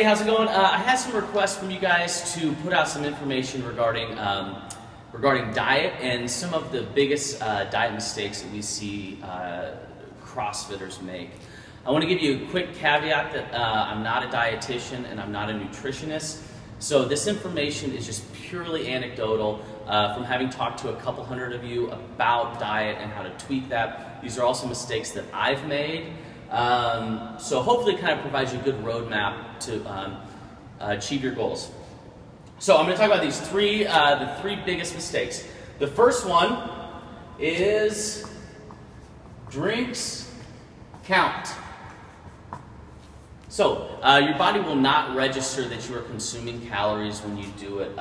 Hey, how's it going? I had some requests from you guys to put out some information regarding diet and some of the biggest diet mistakes that we see CrossFitters make. I want to give you a quick caveat that I'm not a dietitian and I'm not a nutritionist. So this information is just purely anecdotal from having talked to a couple hundred of you about diet and how to tweak that. These are also mistakes that I've made. So hopefully it kind of provides you a good roadmap to achieve your goals. So I'm going to talk about these the three biggest mistakes. The first one is drinks count. So your body will not register that you are consuming calories when you do it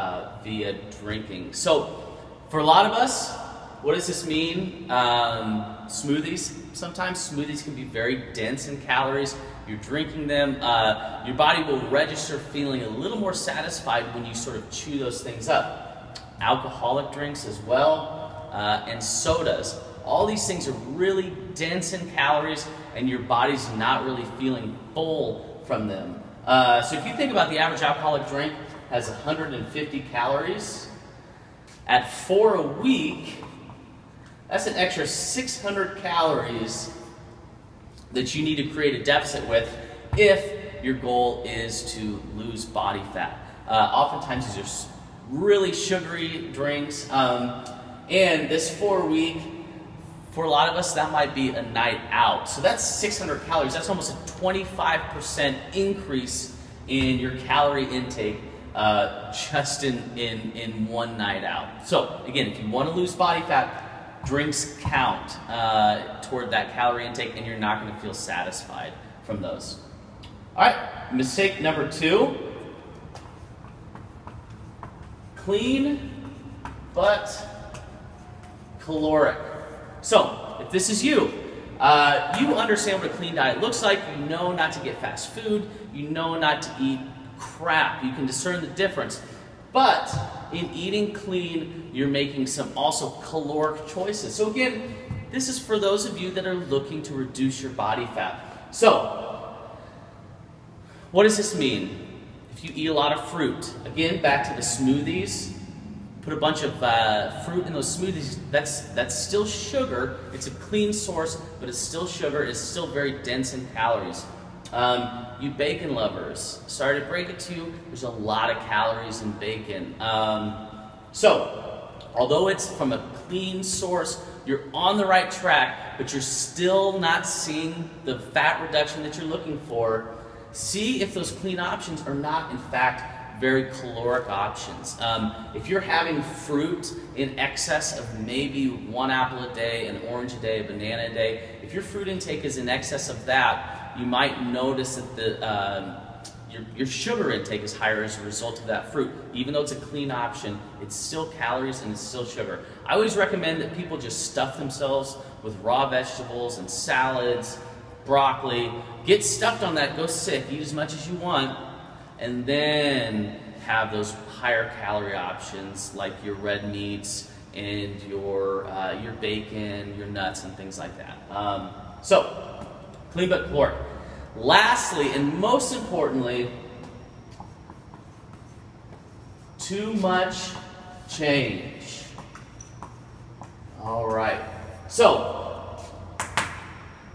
via drinking. So for a lot of us, what does this mean? Smoothies. Sometimes smoothies can be very dense in calories. You're drinking them. Your body will register feeling a little more satisfied when you sort of chew those things up. Alcoholic drinks as well, and sodas. All these things are really dense in calories and your body's not really feeling full from them. So if you think about the average alcoholic drink has 150 calories. At 4 a week, that's an extra 600 calories that you need to create a deficit with if your goal is to lose body fat. Oftentimes these are really sugary drinks, and this 4 a week, for a lot of us, that might be a night out. So that's 600 calories. That's almost a 25% increase in your calorie intake just in one night out. So again, if you want to lose body fat, drinks count toward that calorie intake, and you're not going to feel satisfied from those. All right, mistake number 2. Clean but caloric. So if this is you, you understand what a clean diet looks like. You know not to get fast food. You know not to eat crap. You can discern the difference. But in eating clean, you're making some also caloric choices. So again, this is for those of you that are looking to reduce your body fat. So what does this mean? If you eat a lot of fruit, again, back to the smoothies, put a bunch of fruit in those smoothies, that's still sugar. It's a clean source, but it's still sugar. It's still very dense in calories. You bacon lovers, sorry to break it to you, there's a lot of calories in bacon. So, although it's from a clean source, you're on the right track, but you're still not seeing the fat reduction that you're looking for. See if those clean options are not, in fact, very caloric options. If you're having fruit in excess of maybe 1 apple a day, an orange a day, a banana a day, if your fruit intake is in excess of that, you might notice that your sugar intake is higher as a result of that fruit. Even though it's a clean option, it's still calories and it's still sugar. I always recommend that people just stuff themselves with raw vegetables and salads, broccoli. Get stuffed on that, go sick, eat as much as you want, and then have those higher calorie options like your red meats and your bacon, your nuts, and things like that. So, clean but caloric. Lastly, and most importantly, too much change. All right. So,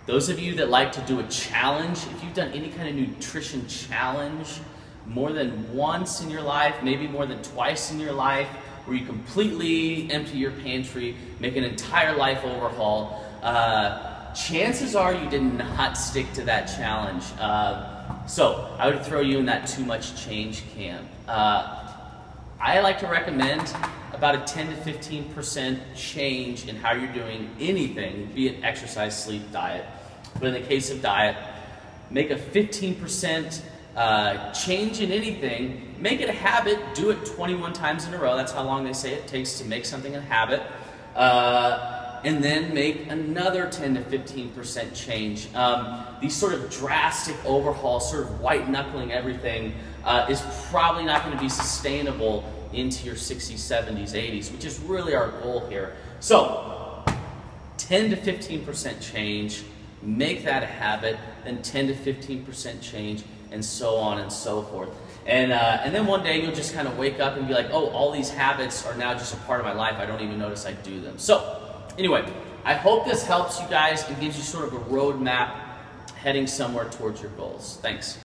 those of you that like to do a challenge, if you've done any kind of nutrition challenge more than once in your life, maybe more than twice in your life, where you completely empty your pantry, make an entire life overhaul, chances are you did not stick to that challenge. So I would throw you in that too much change camp. I like to recommend about a 10 to 15% change in how you're doing anything, be it exercise, sleep, diet. But in the case of diet, make a 15% change in anything, make it a habit, do it 21 times in a row. That's how long they say it takes to make something a habit. And then make another 10 to 15% change. These sort of drastic overhauls, sort of white knuckling everything, is probably not going to be sustainable into your 60s, 70s, 80s, which is really our goal here. So 10 to 15% change, make that a habit, then 10 to 15% change, and so on and so forth. And then one day you'll just kind of wake up and be like, oh, all these habits are now just a part of my life. I don't even notice I do them. So anyway, I hope this helps you guys and gives you sort of a roadmap heading somewhere towards your goals. Thanks.